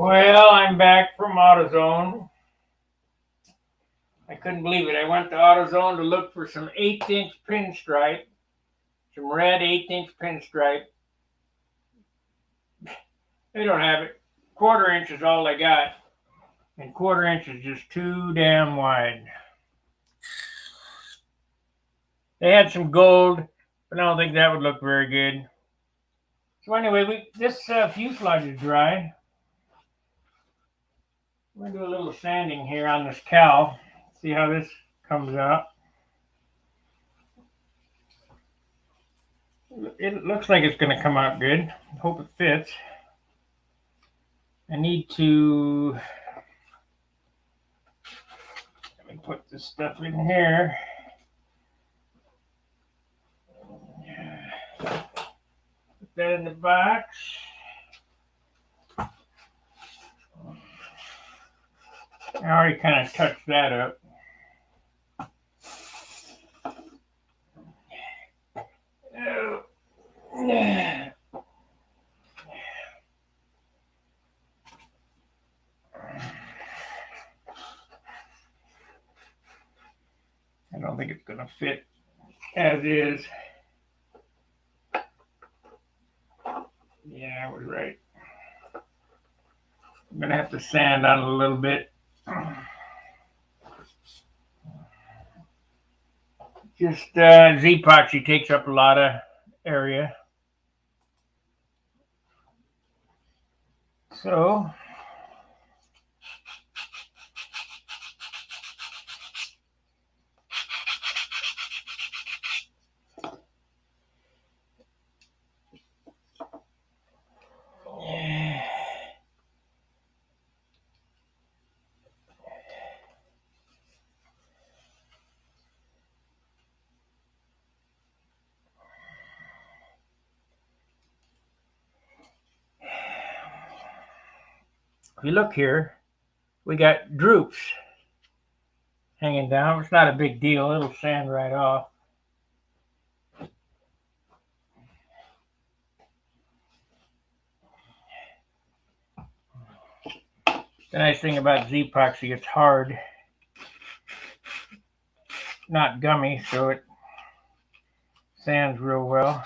Well, I'm back from AutoZone. I couldn't believe it. I went to AutoZone to look for some 1/8" pinstripe, some red 1/8" pinstripe. They don't have it. 1/4" is all they got, and 1/4" is just too damn wide. They had some gold, but I don't think that would look very good. So anyway, this fuselage is dry. We're gonna do a little sanding here on this cowl. See how this comes out. It looks like it's going to come out good. Hope it fits. I need to let me put this stuff in here. Put that in the box. I already kind of touched that up. I don't think it's going to fit as is. Yeah, I was right. I'm going to have to sand on it a little bit. Just Z-poxy takes up a lot of area. So if you look here, we got droops hanging down. It's not a big deal. It'll sand right off. The nice thing about Z-poxy, it's hard, not gummy, so it sands real well.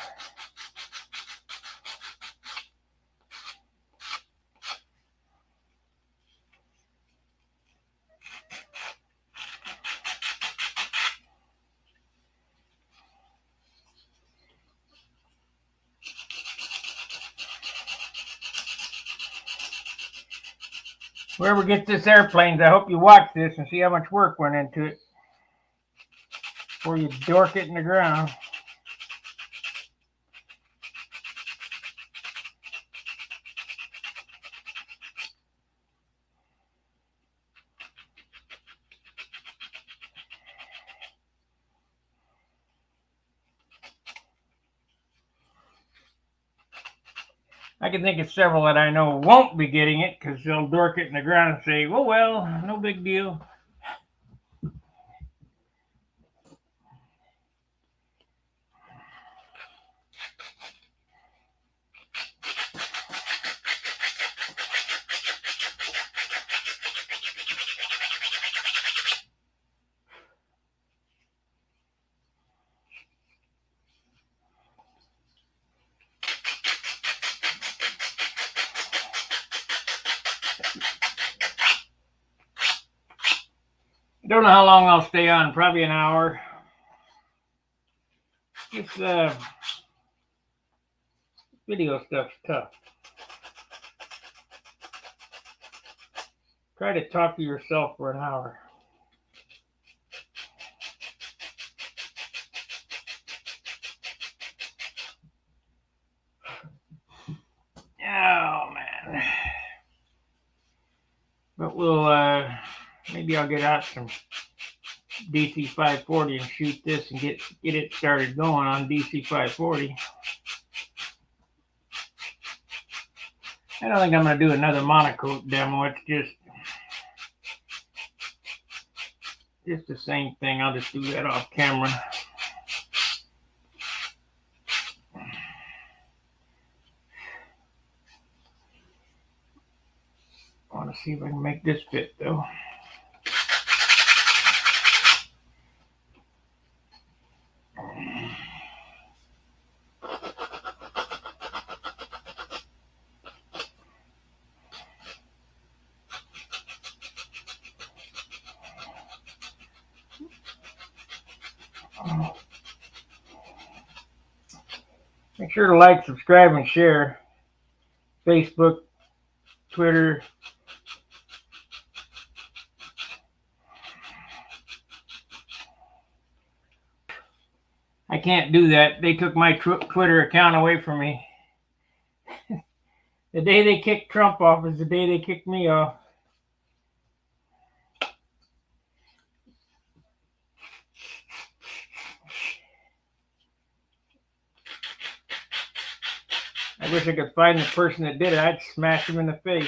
Whoever gets this airplane, I hope you watch this and see how much work went into it before you dork it in the ground. I can think of several that I know won't be getting it because they'll dork it in the ground and say, oh, well, no big deal. I don't know how long I'll stay on, probably an hour. This video stuff's tough. Try to talk to yourself for an hour. Oh, man. But we'll, maybe I'll get out some DC 540 and shoot this and get it started going on DC 540. I don't think I'm going to do another monocoat demo. It's just the same thing. I'll just do that off camera. See if I can make this fit though. Make sure to like, subscribe, and share. Facebook, Twitter. I can't do that. They took my Twitter account away from me. The day they kicked Trump off is the day they kicked me off. I wish I could find the person that did it. I'd smash him in the face.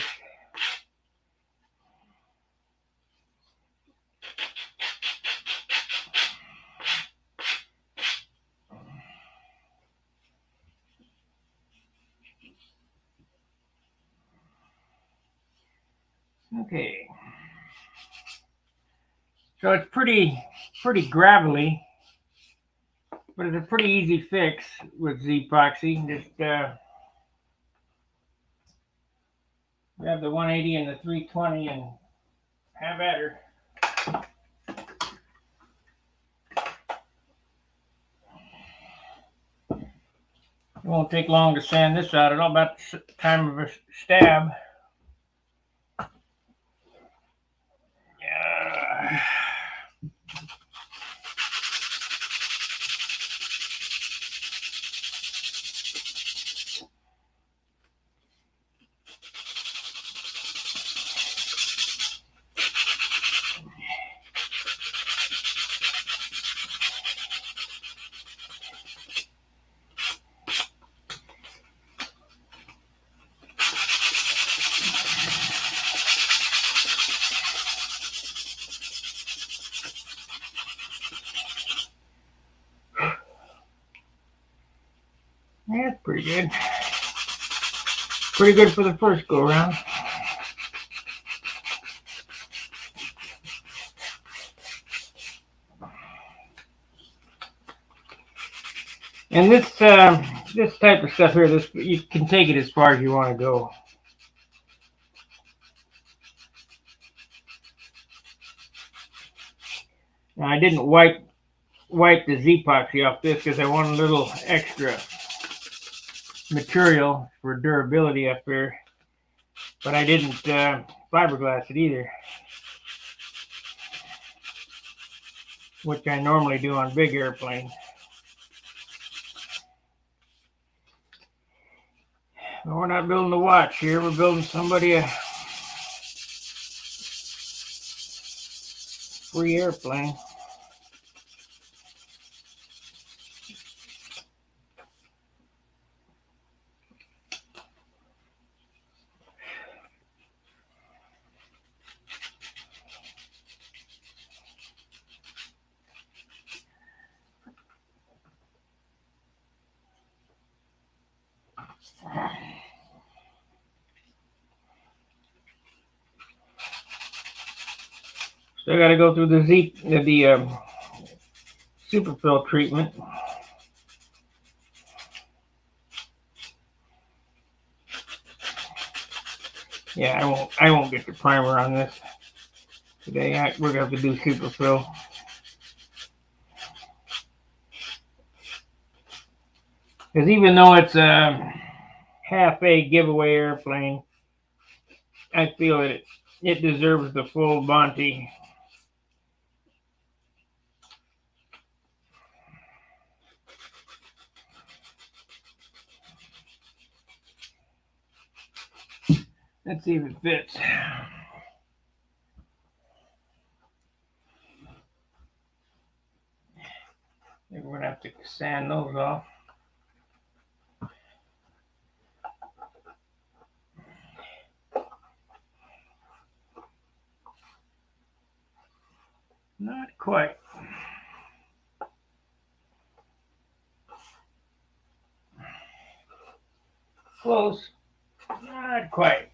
Okay. So it's pretty gravelly, but it's a pretty easy fix with Z-poxy. Just grab the 180 and the 320 and have at her. It won't take long to sand this out. It's all about the time of a stab. Yeah. Yeah, it's pretty good. Pretty good for the first go round. And this type of stuff here, you can take it as far as you want to go. Now, I didn't wipe the Z-poxy off this because I want a little extra material for durability up here, but I didn't fiberglass it either, which I normally do on big airplanes. But we're not building a watch here, we're building somebody a free airplane. So I got to go through the superfill treatment. Yeah, I won't get the primer on this today. We're gonna have to do superfill. Because even though it's a half a giveaway airplane, I feel that it deserves the full bounty. Let's see if it fits. Maybe we're gonna have to sand those off. Not quite. Close. Not quite.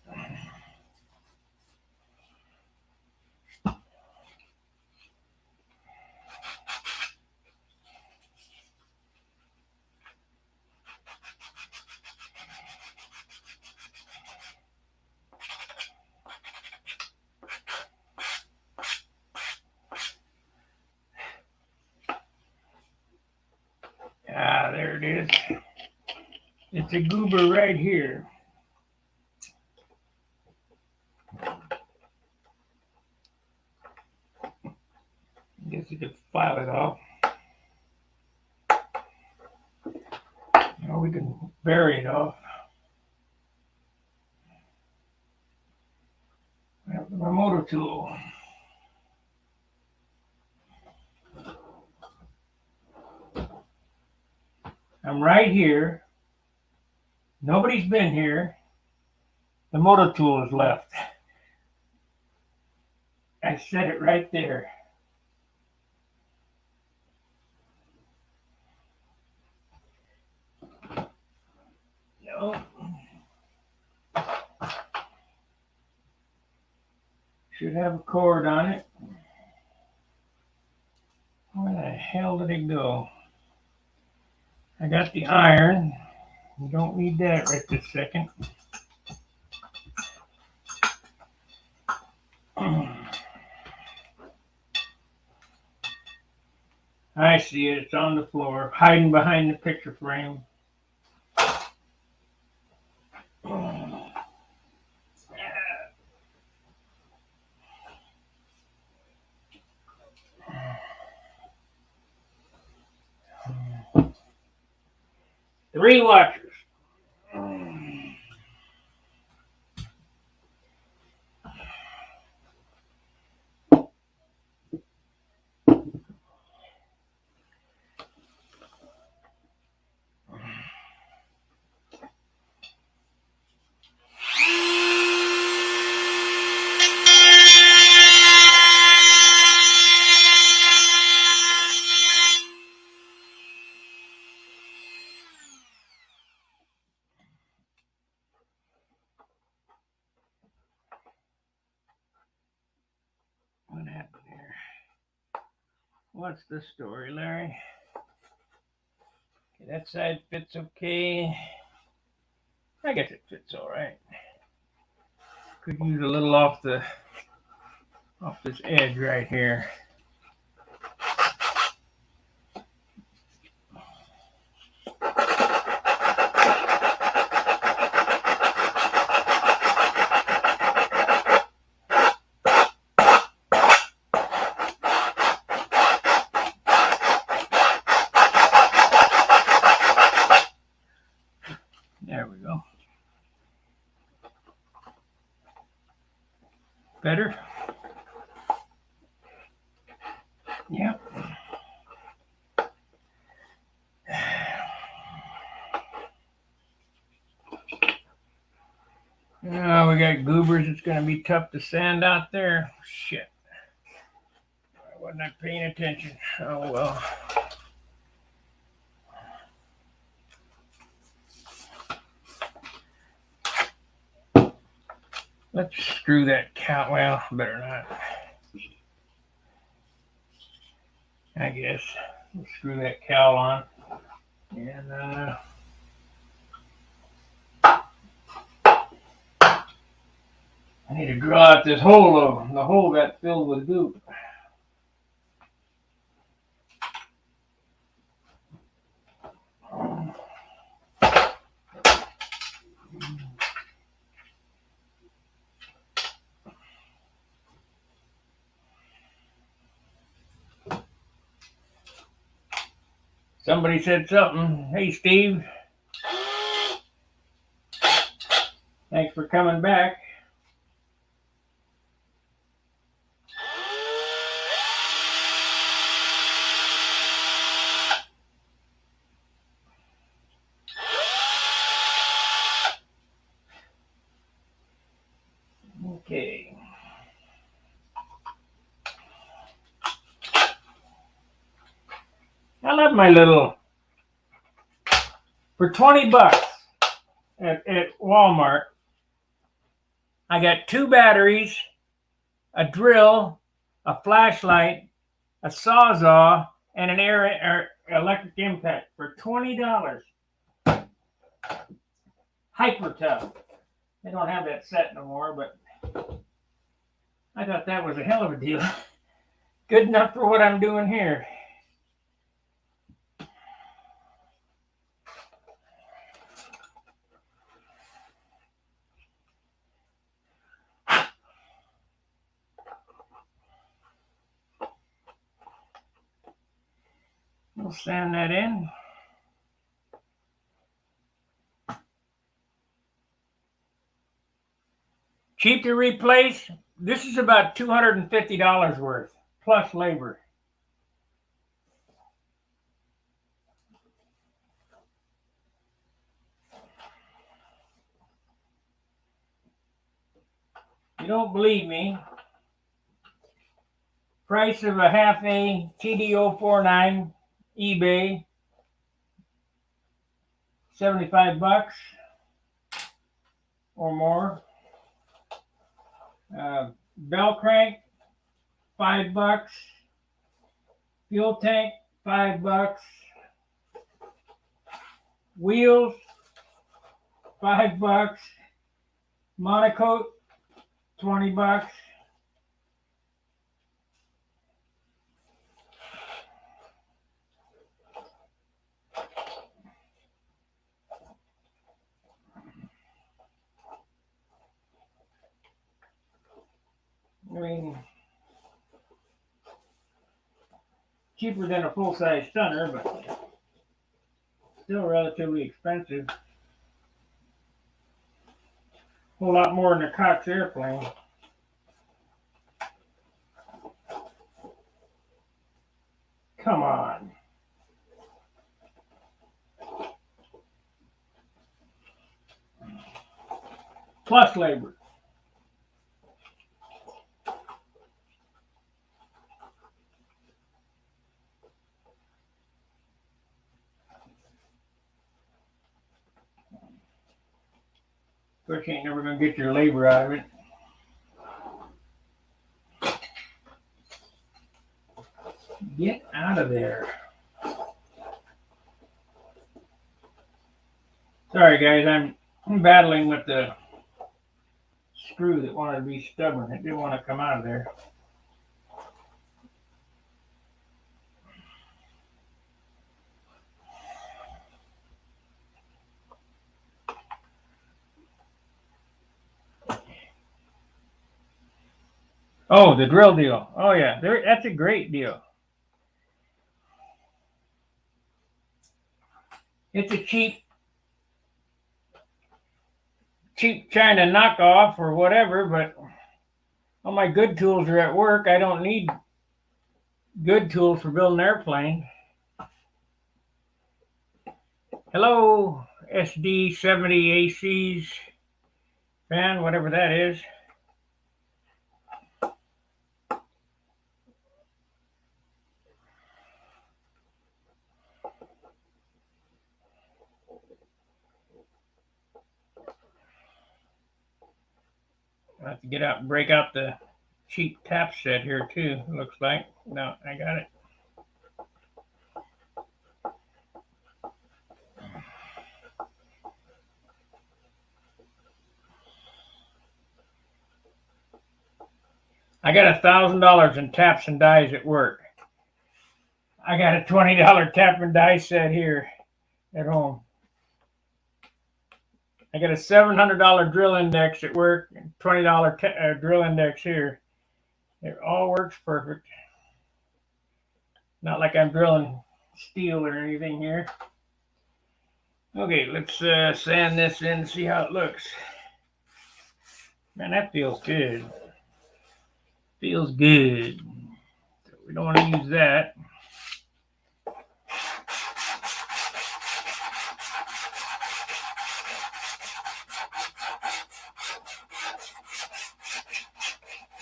Ah, there it is. It's a goober right here. I guess you could file it off. Or we can bury it off. I have my motor tool. I'm right here. Nobody's been here. The motor tool is left. I set it right there. No. Should have a cord on it. Where the hell did it go? I got the iron. You don't need that right this second. I see it. It's on the floor, hiding behind the picture frame. 3 watchers. What happened here? What's the story, Larry? Okay, that side fits okay. I guess it fits all right. Could use a little off this edge right here. There we go. Better? Yep. Oh, we got goobers. It's going to be tough to sand out there. Shit. I wasn't paying attention. Oh, well. Let's screw that cowl. Well, better not. I guess. We'll screw that cowl on. And, I need to draw out this hole, though. The hole got filled with goop. Somebody said something. Hey, Steve. Thanks for coming back. Okay. I love my little, for 20 bucks at Walmart, I got 2 batteries, a drill, a flashlight, a sawzall, and an electric impact for $20. Hyper tough. They don't have that set no more, but I thought that was a hell of a deal. Good enough for what I'm doing here. We'll sand that in. Cheap to replace. This is about $250 worth, plus labor. You don't believe me? Price of a half A TD049 eBay, 75 bucks or more. Bell crank, 5 bucks. Fuel tank, 5 bucks. Wheels, 5 bucks. Monocoat, 20 bucks. I mean, cheaper than a full-size stunner, but still relatively expensive. A whole lot more than a Cox airplane. Come on. Plus labor. Of course, you ain't never going to get your labor out of it. Get out of there. Sorry, guys. I'm battling with the screw that wanted to be stubborn. It didn't want to come out of there. Oh, the drill deal. Oh, yeah. That's a great deal. It's a cheap China knockoff or whatever, but all my good tools are at work. I don't need good tools for building an airplane. Hello, SD70 ACs fan, whatever that is. I'll have to get out and break out the cheap tap set here too, looks like. No, I got it. I got $1,000 in taps and dies at work. I got a $20 tap and die set here at home. I got a $700 drill index at work and $20 drill index here. It all works perfect. Not like I'm drilling steel or anything here. Okay, let's sand this in and see how it looks. Man, that feels good. Feels good. So we don't want to use that.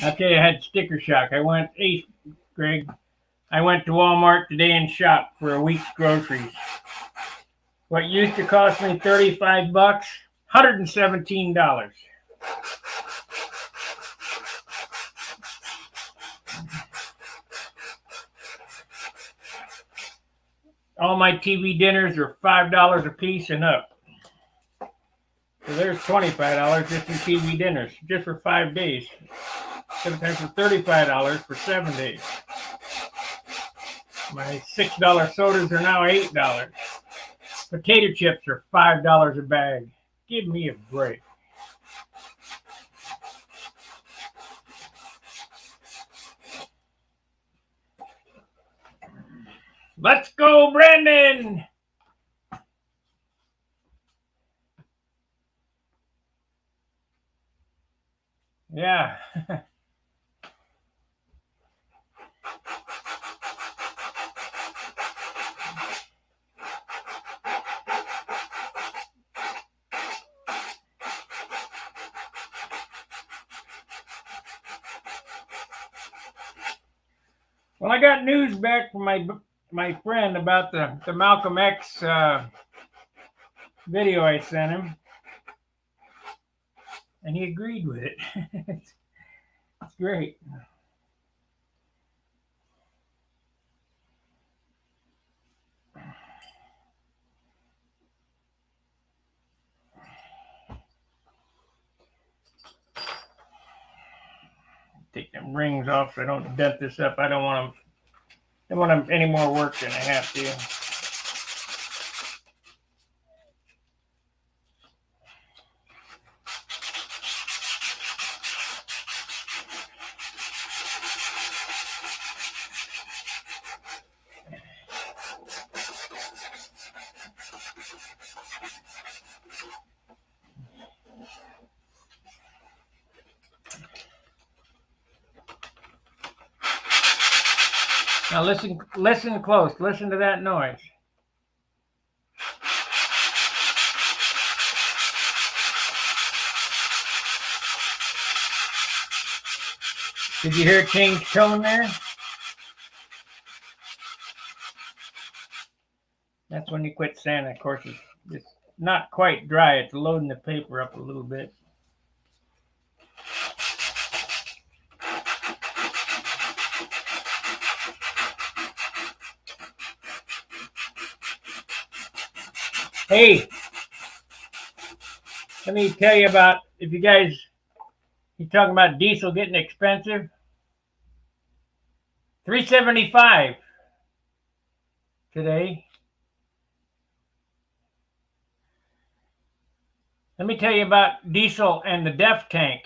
I'll tell you, I had sticker shock. Greg, I went to Walmart today and shopped for a week's groceries. What used to cost me 35 bucks, $117. All my TV dinners are $5 a piece and up. So there's $25 just in TV dinners, just for 5 days. Sometimes for $35 for 7 days. My $6 sodas are now $8. Potato chips are $5 a bag. Give me a break. Let's go, Brandon! Yeah. Well, I got news back from my friend about the Malcolm X video I sent him, and he agreed with it. It's great. Take them rings off so I don't dent this up. I don't want them any more work than I have to. Now listen close. Listen to that noise. Did you hear it change tone there? That's when you quit sanding. Of course, it's not quite dry. It's loading the paper up a little bit. Hey, let me tell you about, if you guys, you're talking about diesel getting expensive. $3.75 today. Let me tell you about diesel and the DEF tank.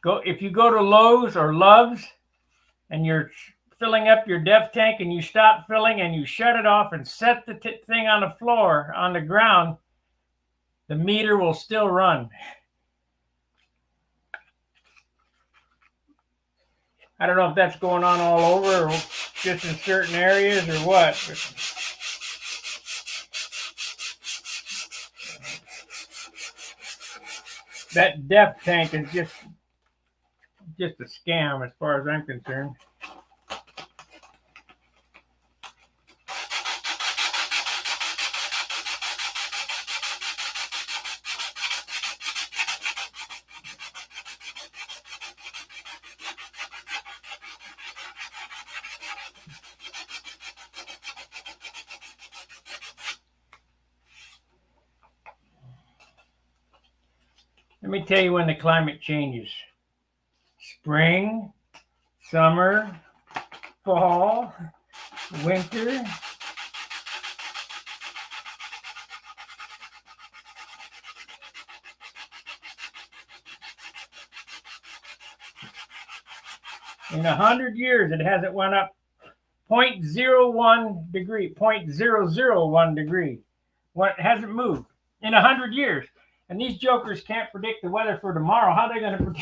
If you go to Lowe's or Love's and you're filling up your DEF tank and you stop filling and you shut it off and set the thing on the floor, on the ground, the meter will still run. I don't know if that's going on all over or just in certain areas or what. That DEF tank is just a scam as far as I'm concerned. Let me tell you when the climate changes. Spring, summer, fall, winter. In 100 years, it hasn't went up 0.01 degree, 0.001 degree. What hasn't moved in 100 years. And these jokers can't predict the weather for tomorrow. How are they going to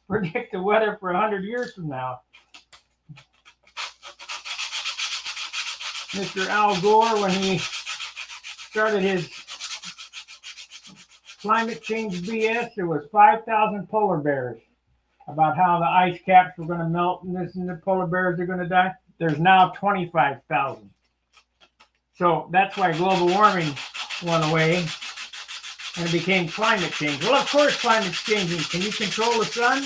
predict the weather for 100 years from now? Mr. Al Gore, when he started his climate change BS, there was 5,000 polar bears about how the ice caps were going to melt and this and the polar bears are going to die. There's now 25,000. So that's why global warming went away and it became climate change. Well, of course, climate's changing. Can you control the sun?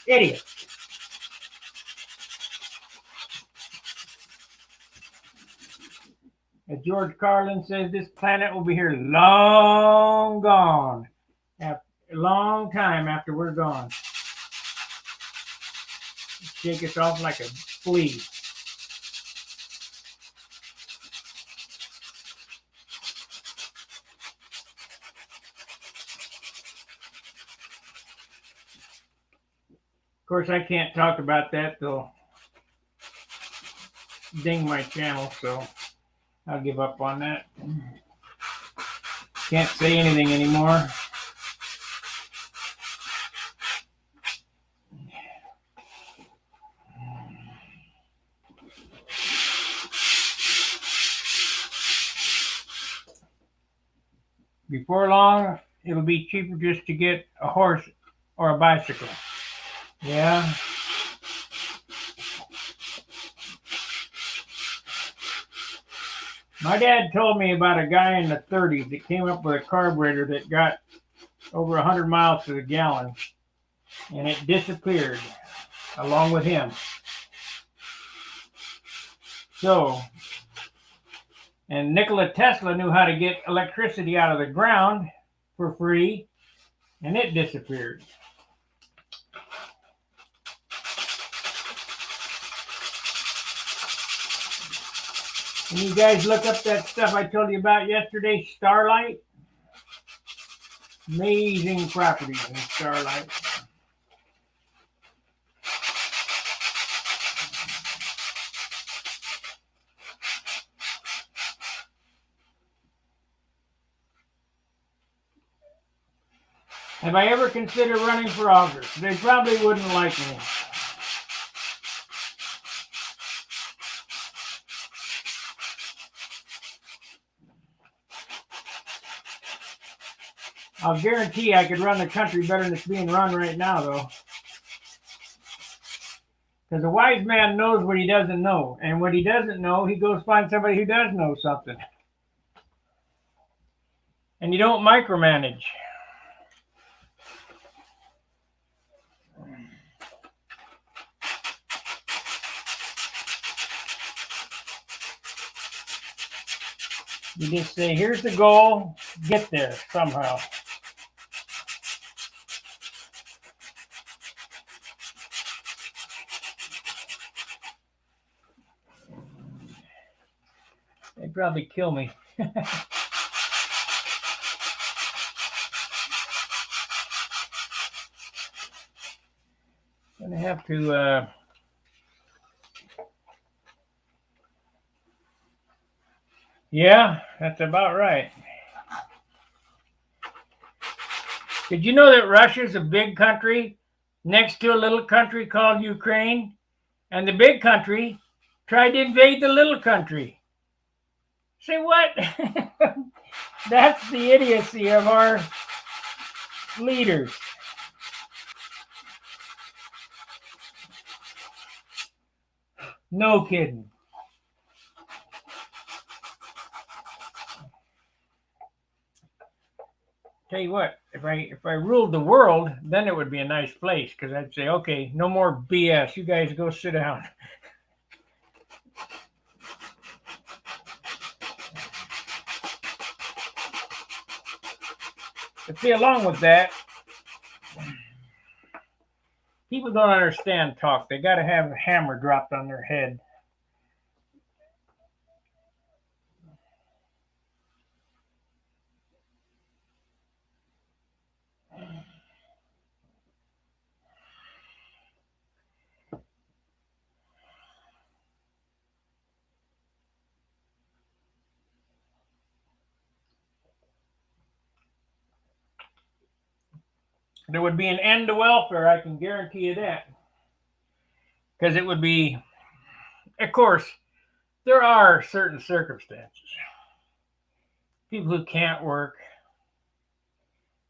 Idiot. As George Carlin says, this planet will be here long gone. A long time after we're gone. Shake us off like a flea. Of course, I can't talk about that till ding my channel, so I'll give up on that. Can't say anything anymore. Before long, it'll be cheaper just to get a horse or a bicycle. Yeah. My dad told me about a guy in the 30s that came up with a carburetor that got over 100 miles to the gallon, and it disappeared along with him. So, and Nikola Tesla knew how to get electricity out of the ground for free, and it disappeared. And you guys look up that stuff I told you about yesterday, Starlight. Amazing properties in Starlight. Have I ever considered running for office? They probably wouldn't like me. I'll guarantee I could run the country better than it's being run right now, though. Because a wise man knows what he doesn't know. And what he doesn't know, he goes find somebody who does know something. And you don't micromanage. You just say, here's the goal, get there somehow. They'd probably kill me. Gonna have to yeah, that's about right. Did you know that Russia's a big country next to a little country called Ukraine? And the big country tried to invade the little country. Say what? That's the idiocy of our leaders. No kidding. Tell you what, if I ruled the world, then it would be a nice place, because I'd say, okay, no more BS. You guys go sit down. But see, along with that, people don't understand talk. They got to have a hammer dropped on their head. There would be an end to welfare, I can guarantee you that. Because it would be, of course, there are certain circumstances. People who can't work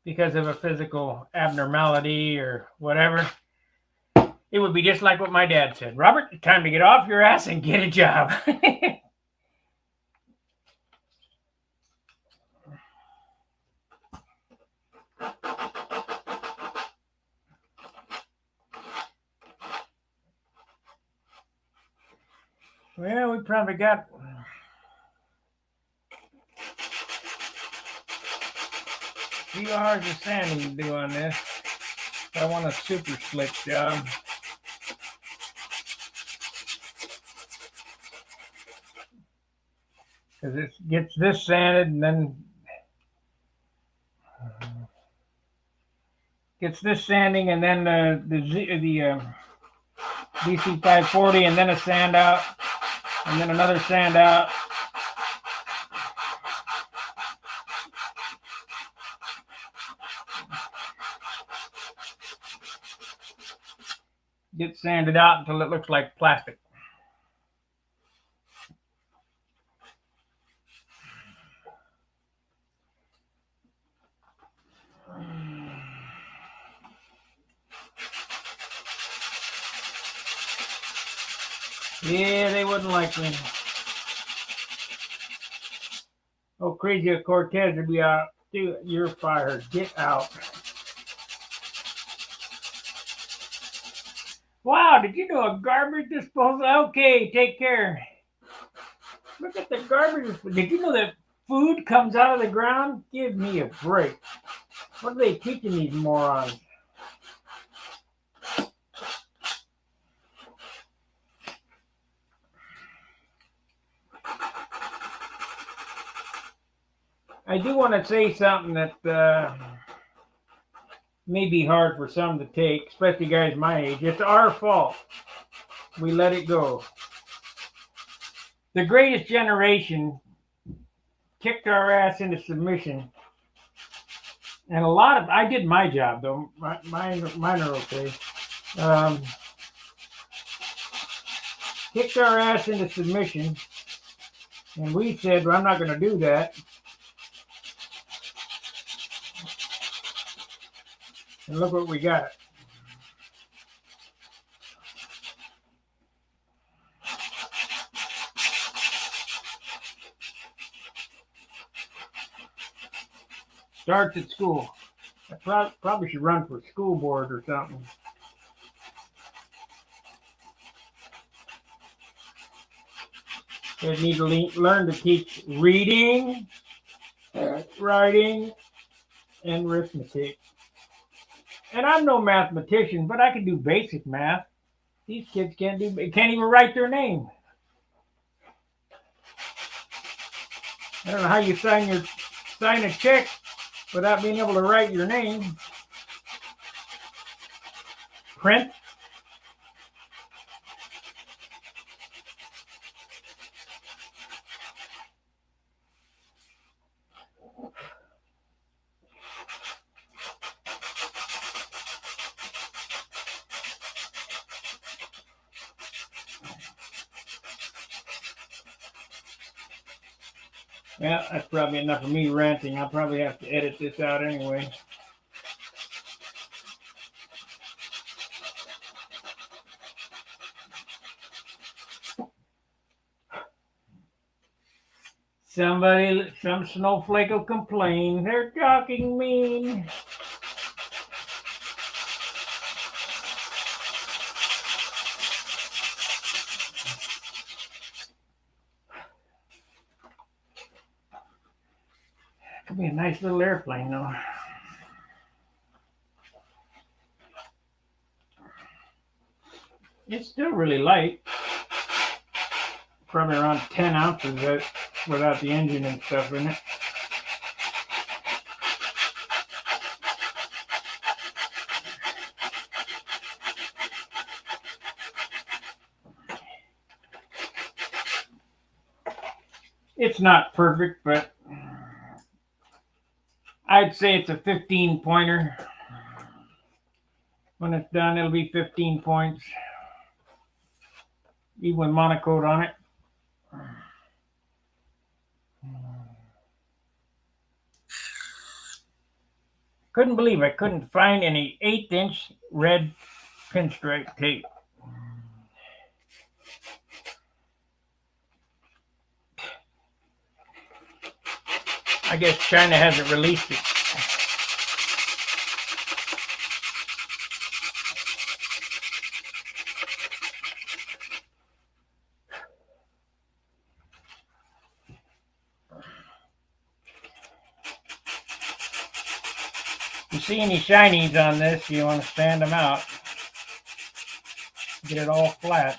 because of a physical abnormality or whatever. It would be just like what my dad said. Robert, it's time to get off your ass and get a job. Well, we probably got a few hours of sanding to do on this. I want a super slick job. Because it gets this sanded and then gets this sanding and then the DC 540 and then a sand out. And then another sand out. Get sanded out until it looks like plastic. Yeah, they wouldn't like me. Oh, Crazy Cortez would be out. Dude, you're fired. Get out. Wow, did you know a garbage disposal? Okay, take care. Look at the garbage. Did you know that food comes out of the ground? Give me a break. What are they teaching these morons? I do want to say something that may be hard for some to take, especially guys my age. It's our fault. We let it go. The greatest generation kicked our ass into submission. And a lot of, I did my job though. Mine are okay. Kicked our ass into submission. And we said, well, I'm not going to do that. And look what we got. Starts at school. I probably should run for school board or something. They need to learn to teach reading, writing, and arithmetic. And I'm no mathematician, but I can do basic math. These kids can't even write their name. I don't know how you sign a check without being able to write your name. Print. Yeah, that's probably enough of me ranting. I'll probably have to edit this out anyway. Some snowflake will complain. They're talking mean. Could be a nice little airplane though. It's still really light. Probably around 10 ounces without the engine and stuff in it. It's not perfect, but I'd say it's a 15 pointer. When it's done, it'll be 15 points. Even with monocoat on it. Couldn't believe I couldn't find any 1/8-inch red pinstripe tape. I guess China hasn't released it. If you see any shinies on this, you want to sand them out. Get it all flat.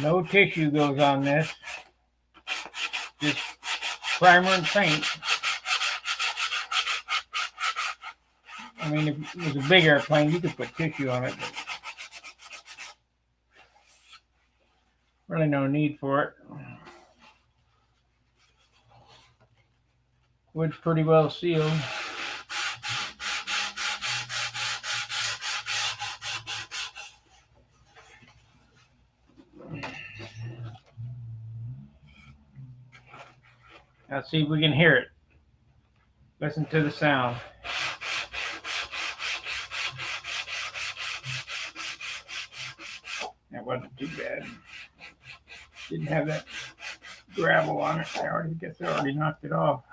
No tissue goes on this. Just primer and paint. I mean, if it was a big airplane, you could put tissue on it, but really no need for it. Wood's pretty well sealed. Now see if we can hear it. Listen to the sound. That wasn't too bad. Didn't have that gravel on it. I guess I already knocked it off.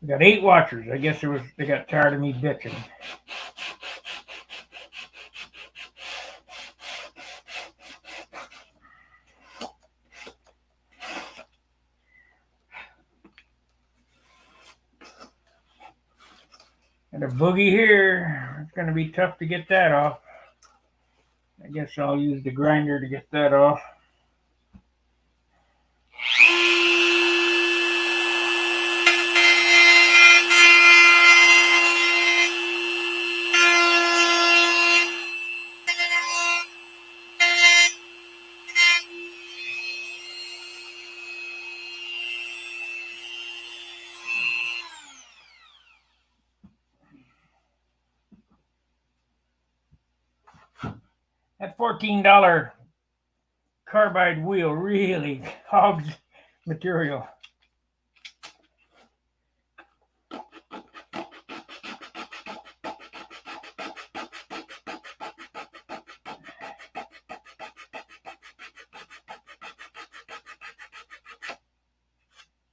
We got 8 watchers. I guess they got tired of me bitching. And a boogie here. It's going to be tough to get that off. I guess I'll use the grinder to get that off. That $14 carbide wheel really hogs material.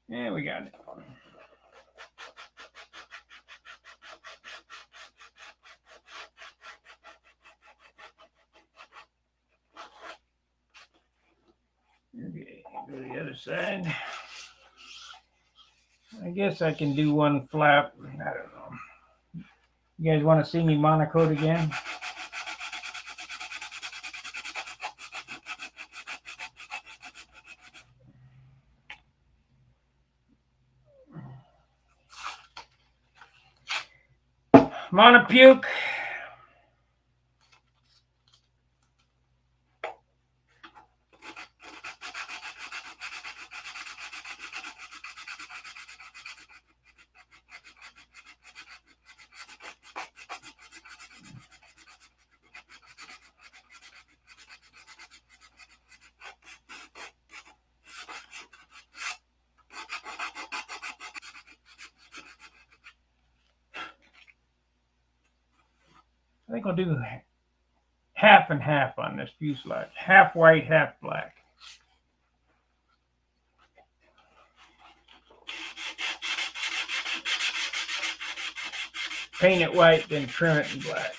Yeah, we got it. Okay, go to the other side. I guess I can do one flap. I don't know. You guys want to see me monocoat again? Monopuke. I think I'll do half and half on this fuselage. Half white, half black. Paint it white, then trim it in black.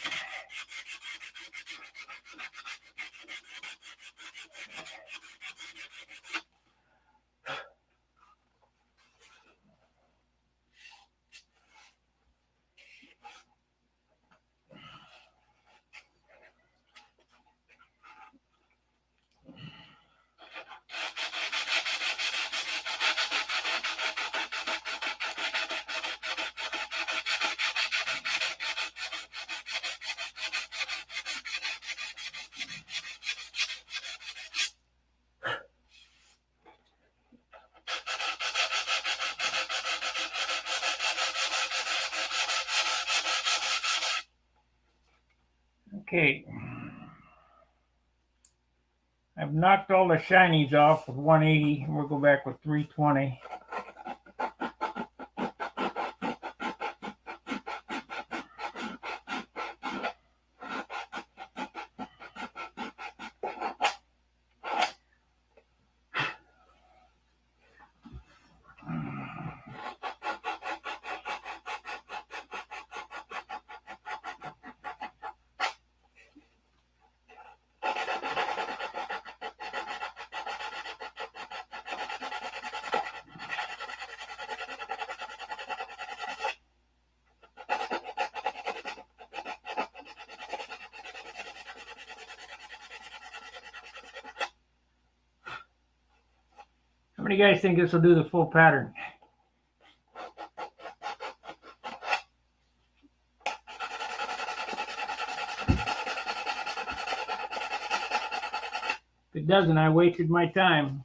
Okay. I've knocked all the shinies off with 180. We'll go back with 320. many guys think this will do the full pattern? If it doesn't, I wasted my time.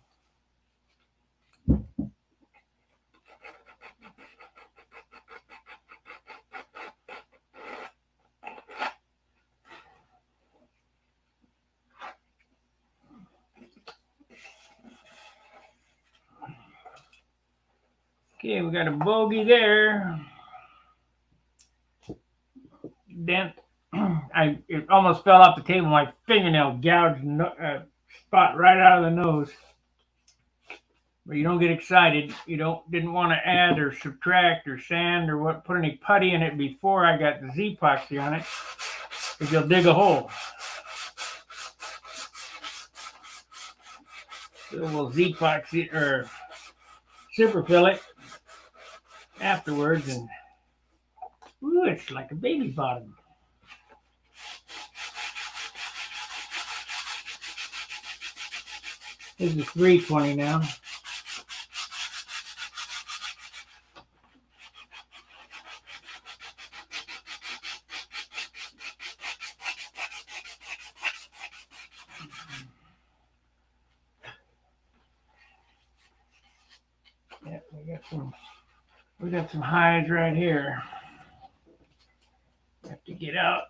Okay, we got a bogey there. Dent. It almost fell off the table. My fingernail gouged a spot right out of the nose. But you don't get excited. You didn't want to add or subtract or sand or put any putty in it before I got the Z-poxy on it, because you'll dig a hole. So we'll Z-poxy or super fill it afterwards, and ooh, it's like a baby bottom. This is 320 now. Yeah, we got some highs right here. Have to get out.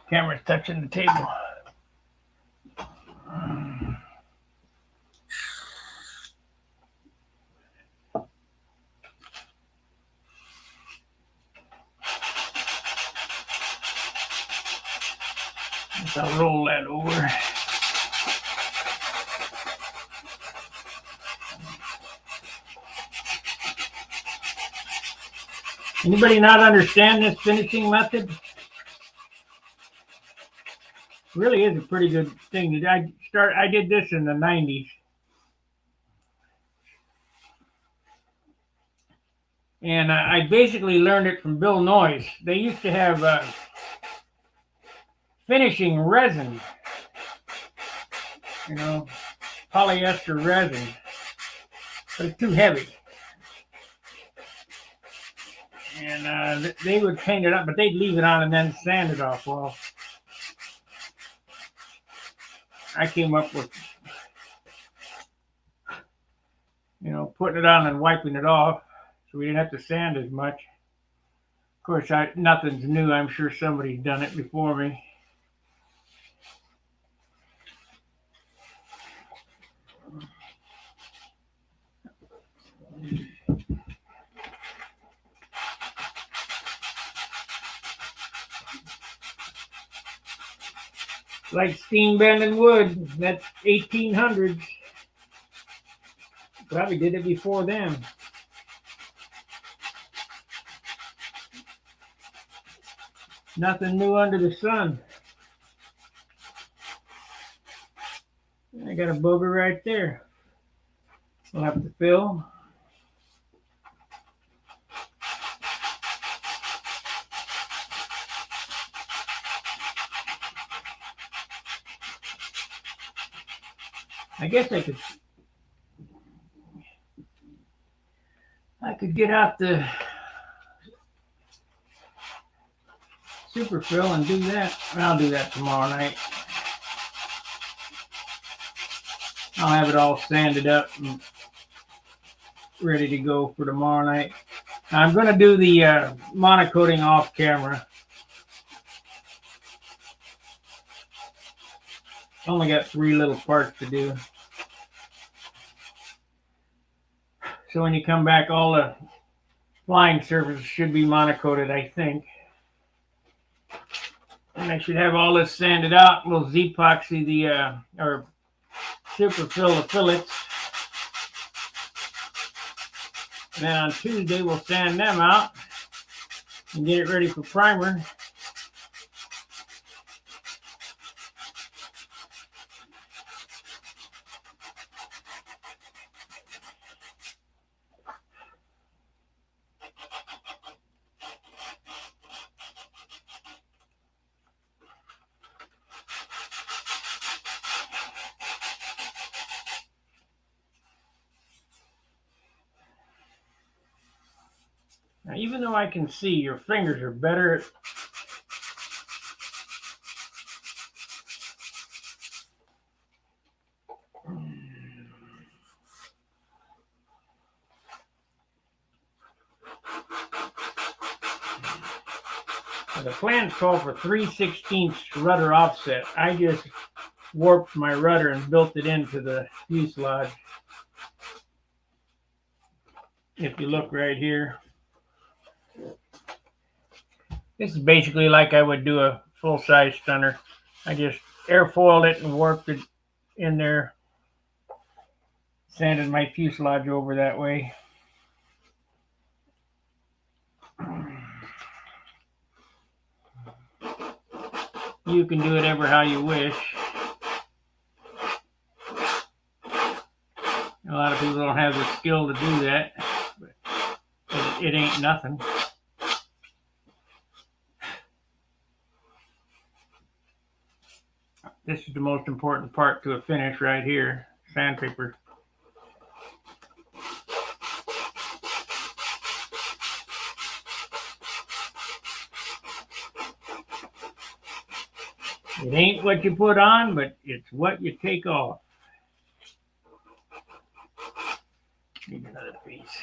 Camera's touching the table. I'll roll that over. Anybody not understand this finishing method? Really is a pretty good thing. I did this in the 90s. And I basically learned it from Bill Noyes. They used to have finishing resin, polyester resin, but it's too heavy. And they would paint it up, but they'd leave it on and then sand it off. Well, I came up with, putting it on and wiping it off, so we didn't have to sand as much. Of course, nothing's new. I'm sure somebody's done it before me. Like steam bending wood, that's 1800s. Probably did it before them. Nothing new under the sun. I got a booger right there. We'll have to fill. I guess I could get out the super fill and do that. I'll do that tomorrow night. I'll have it all sanded up and ready to go for tomorrow night. Now, I'm going to do the monocoating off camera. Only got 3 little parts to do. So when you come back, all the flying surfaces should be monocoated, I think. And I should have all this sanded out. We'll Z-poxy or super fill the fillets. And then on Tuesday, we'll sand them out and get it ready for primer. Now, even though I can see your fingers are better the plans call for 3/16 rudder offset. I just warped my rudder and built it into the fuselage. If you look right here, this is basically like I would do a full-size stunner. I just airfoiled it and warped it in there, sanded my fuselage over that way. You can do it ever how you wish. A lot of people don't have the skill to do that, but it ain't nothing. This is the most important part to a finish right here, sandpaper. It ain't what you put on, but it's what you take off. Need another piece.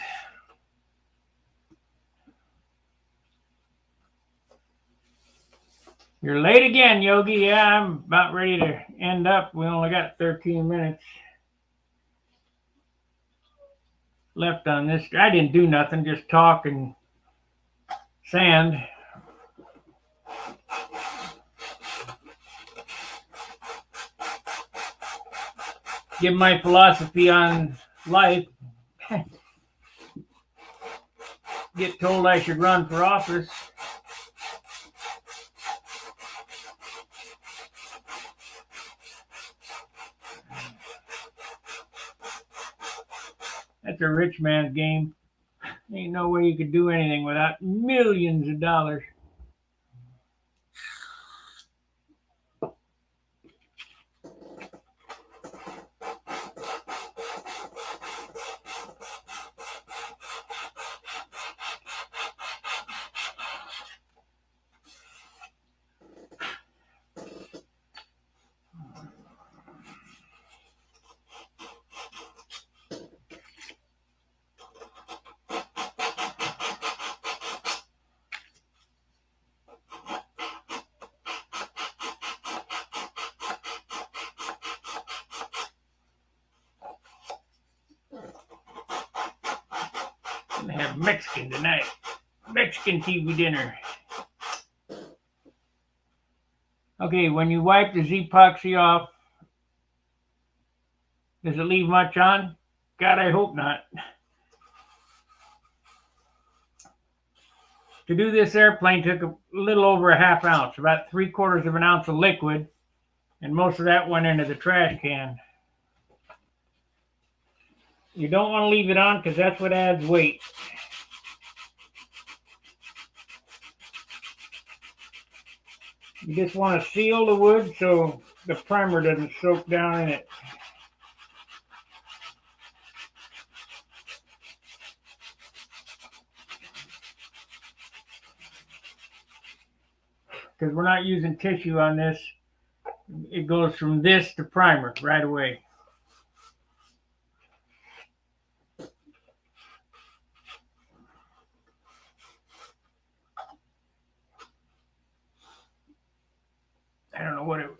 You're late again, Yogi. Yeah, I'm about ready to end up. We only got 13 minutes left on this. I didn't do nothing, just talk and sand. Give my philosophy on life. Get told I should run for office. That's a rich man's game. Ain't no way you could do anything without millions of dollars. Gonna have Mexican tonight. Mexican TV dinner. Okay, when you wipe the Z-poxy off, does it leave much on? God, I hope not. To do this airplane took a little over a half ounce, about 3/4 of an ounce of liquid, and most of that went into the trash can. You don't want to leave it on because that's what adds weight. You just want to seal the wood so the primer doesn't soak down in it. Because we're not using tissue on this. It goes from this to primer right away. I don't know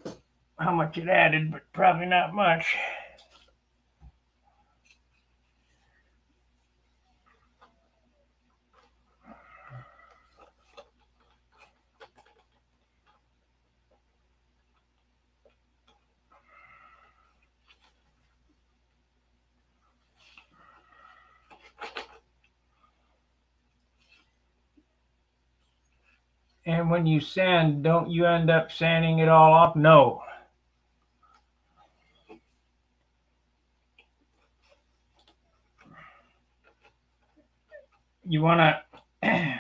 how much it added, but probably not much. And when you sand, don't you end up sanding it all off? No. You want to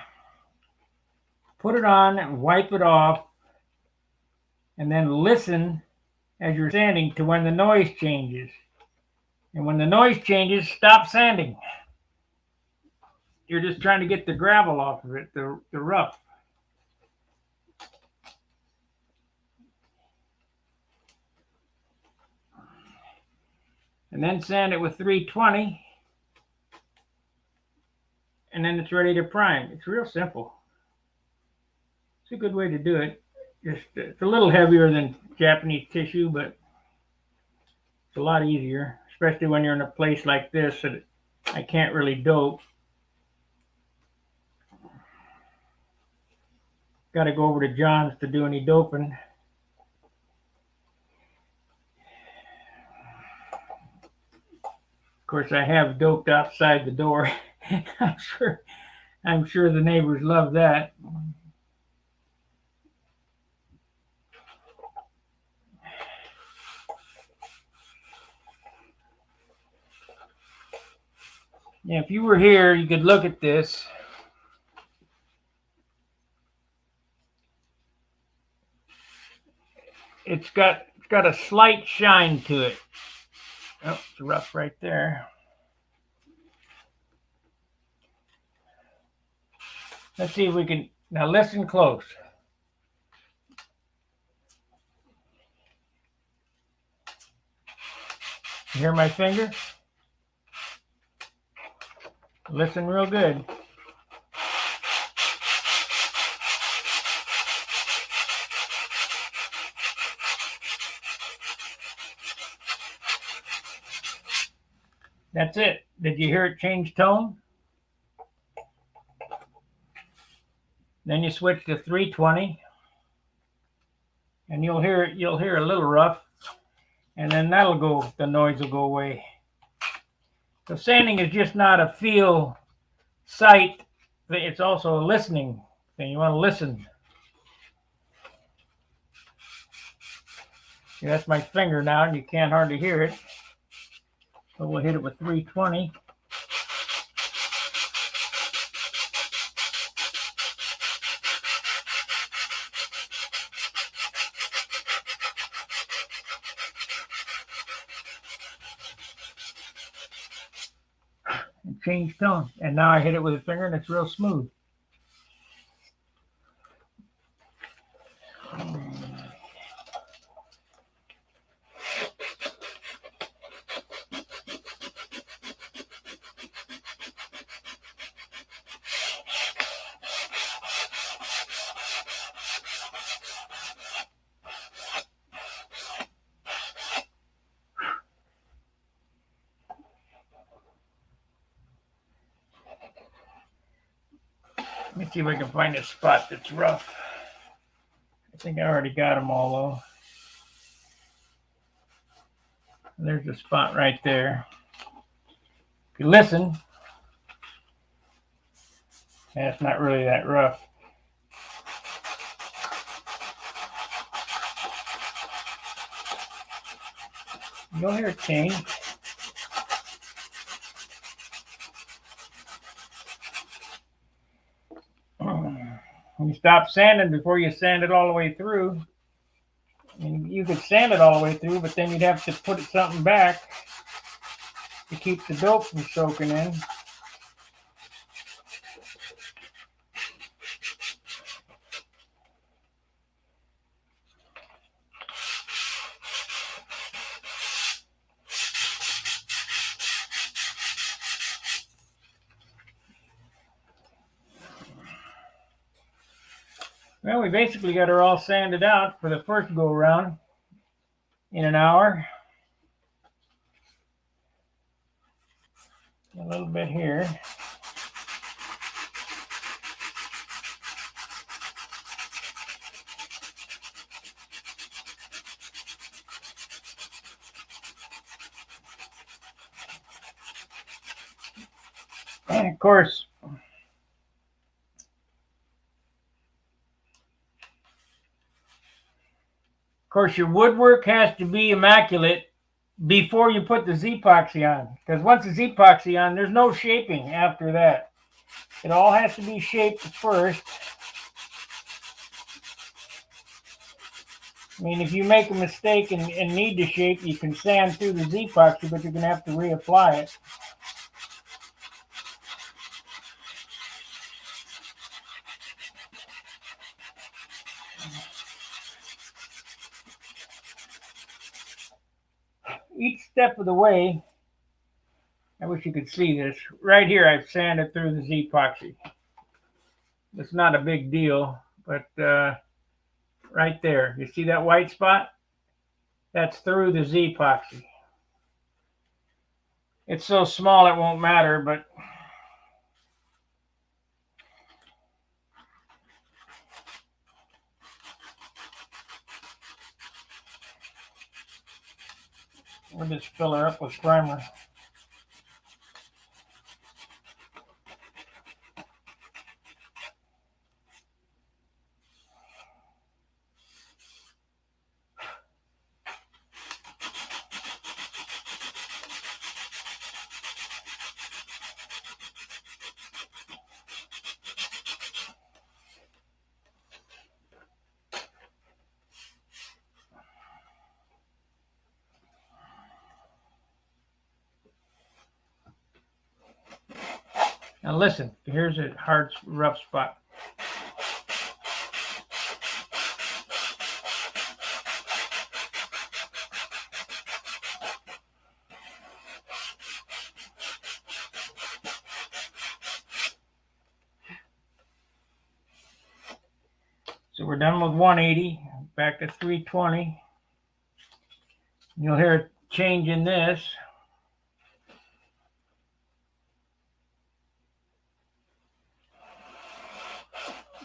put it on and wipe it off, and then listen as you're sanding to when the noise changes. And when the noise changes, stop sanding. You're just trying to get the gravel off of it, the rough. And then sand it with 320, and then it's ready to prime. It's real simple. It's a good way to do it. It's a little heavier than Japanese tissue, but it's a lot easier, especially when you're in a place like this that I can't really dope. Got to go over to John's to do any doping. Of course, I have doped outside the door. I'm sure the neighbors love that. Yeah, if you were here, you could look at this. It's got a slight shine to it. Oh, it's rough right there. Let's see if we can, now listen close. You hear my finger? Listen real good. That's it. Did you hear it change tone? Then you switch to 320, and you'll hear a little rough, and then the noise will go away. So sanding is just not a feel sight thing, it's also a listening thing. You want to listen. See, that's my finger now, and you can't hardly hear it. So we'll hit it with 320. And change tone. And now I hit it with a finger, and it's real smooth. Let me see if I can find a spot that's rough. I think I already got them all though. There's a spot right there. If you listen, it's not really that rough. You'll hear it change. You stop sanding before you sand it all the way through. And you could sand it all the way through, but then you'd have to put something back to keep the dope from soaking in. Well, we basically got her all sanded out for the first go around in an hour. A little bit here. And of course, course, your woodwork has to be immaculate before you put the Z-poxy on. Because once the Z-poxy on, there's no shaping after that. It all has to be shaped first. I mean, if you make a mistake and need to shape, you can sand through the Z-poxy, but you're going to have to reapply it. Each step of the way, I wish you could see this. Right here, I've sanded through the Z-poxy. It's not a big deal, but right there, you see that white spot? That's through the Z-poxy. It's so small it won't matter, but we'll just fill her up with primer. Now listen, here's a hard, rough spot. So we're done with 180, back to 320. You'll hear a change in this.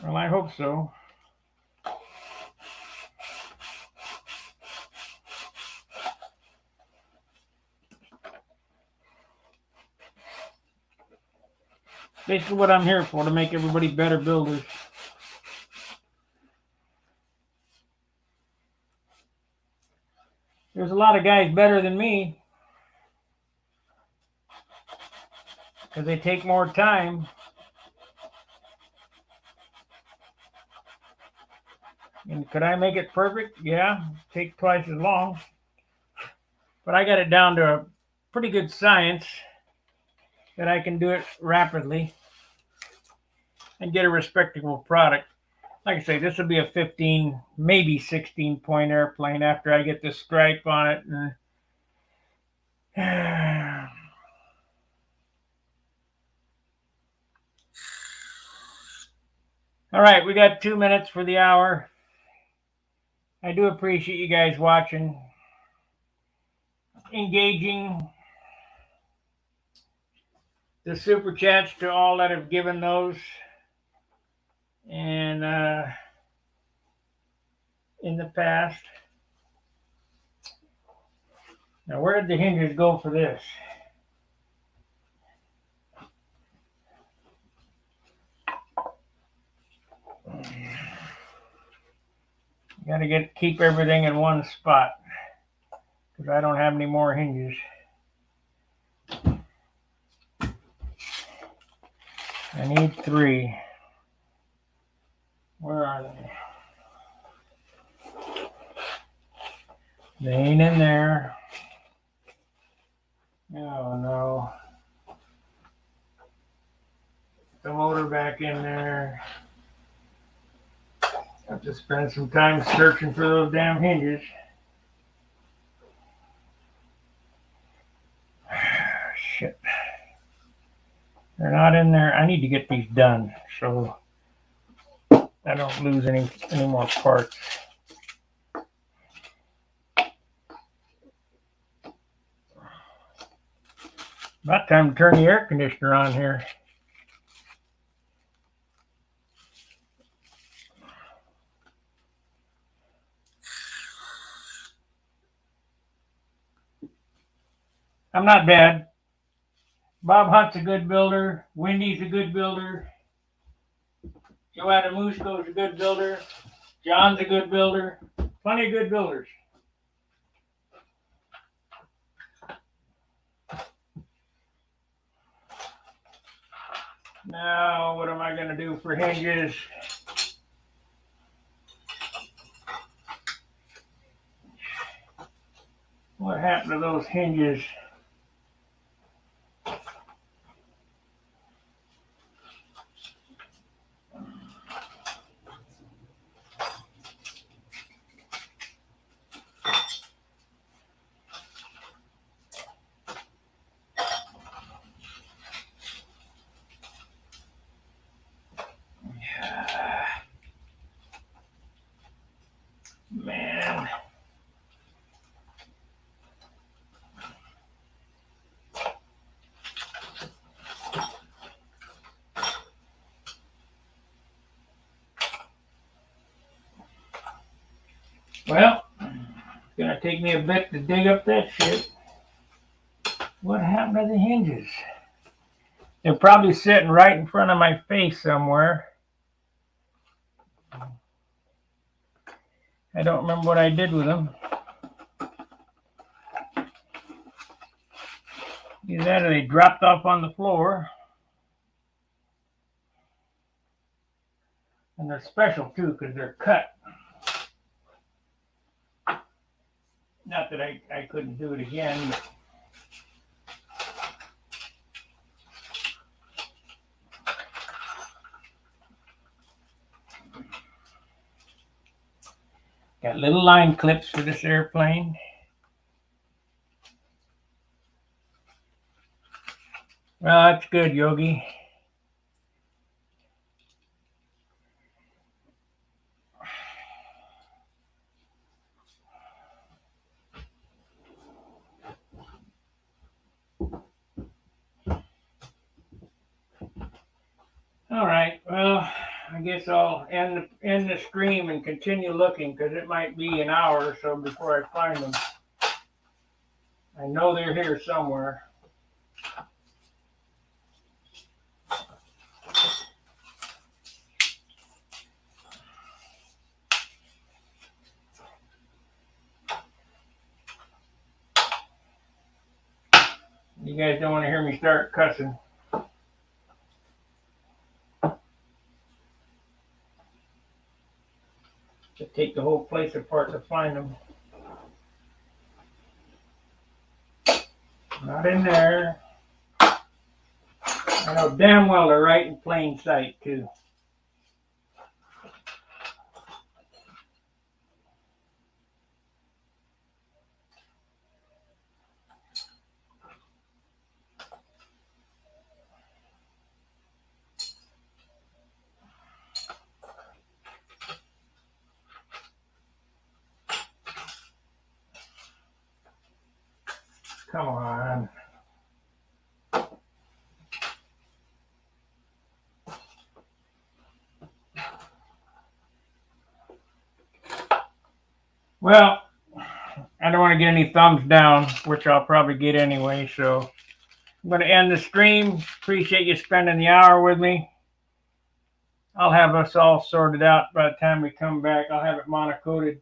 Well, I hope so. Basically what I'm here for, to make everybody better builders. There's a lot of guys better than me because they take more time. And could I make it perfect? Yeah, take twice as long. But I got it down to a pretty good science that I can do it rapidly and get a respectable product. Like I say, this will be a 15, maybe 16 point airplane after I get the stripe on it. All right, we got 2 minutes for the hour. I do appreciate you guys watching, engaging. The super chats to all that have given those. And in the past. Now, where did the hinges go for this? Got to keep everything in one spot because I don't have any more hinges. I need 3. Where are they? They ain't in there. Oh no. The motor back in there. Have to spend some time searching for those damn hinges. Shit. They're not in there. I need to get these done so I don't lose any more parts. About time to turn the air conditioner on here. I'm not bad. Bob Hunt's a good builder. Wendy's a good builder. Joanna Musko's a good builder. John's a good builder. Plenty of good builders. Now, what am I going to do for hinges? What happened to those hinges? Man. Well, it's going to take me a bit to dig up that shit. What happened to the hinges? They're probably sitting right in front of my face somewhere. I don't remember what I did with them. Either that or they dropped off on the floor. And they're special too because they're cut. Not that I couldn't do it again, but got little line clips for this airplane. Well, that's good, Yogi. All right, well, I guess I'll end the stream and continue looking because it might be an hour or so before I find them. I know they're here somewhere. You guys don't want to hear me start cussing. To take the whole place apart to find them. Not in there. I know damn well they're right in plain sight too. Come on. Well, I don't want to get any thumbs down, which I'll probably get anyway, so I'm going to end the stream. Appreciate you spending the hour with me. I'll have us all sorted out by the time we come back. I'll have it monocoated,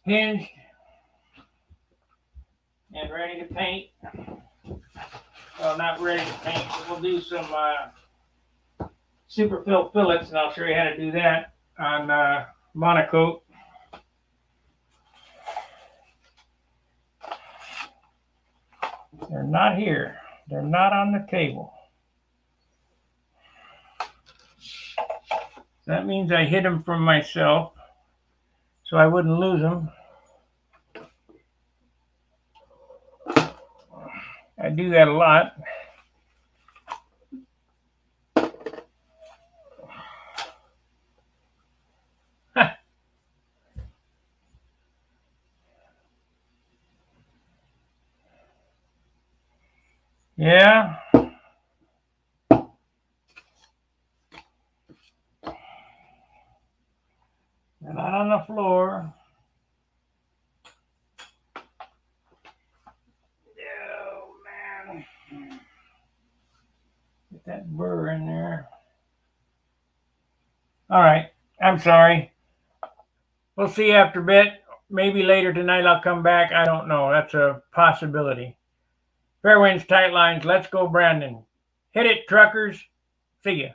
hinged, and ready to paint. Well, not ready to paint, but we'll do some super fill fillets, and I'll show you how to do that on monocoat. They're not here. They're not on the table. That means I hid them from myself so I wouldn't lose them. I do that a lot. Yeah. They're not on the floor. Oh, man. Get that burr in there. All right. I'm sorry. We'll see you after a bit. Maybe later tonight I'll come back. I don't know. That's a possibility. Fair winds, tight lines. Let's go, Brandon. Hit it, truckers. See ya.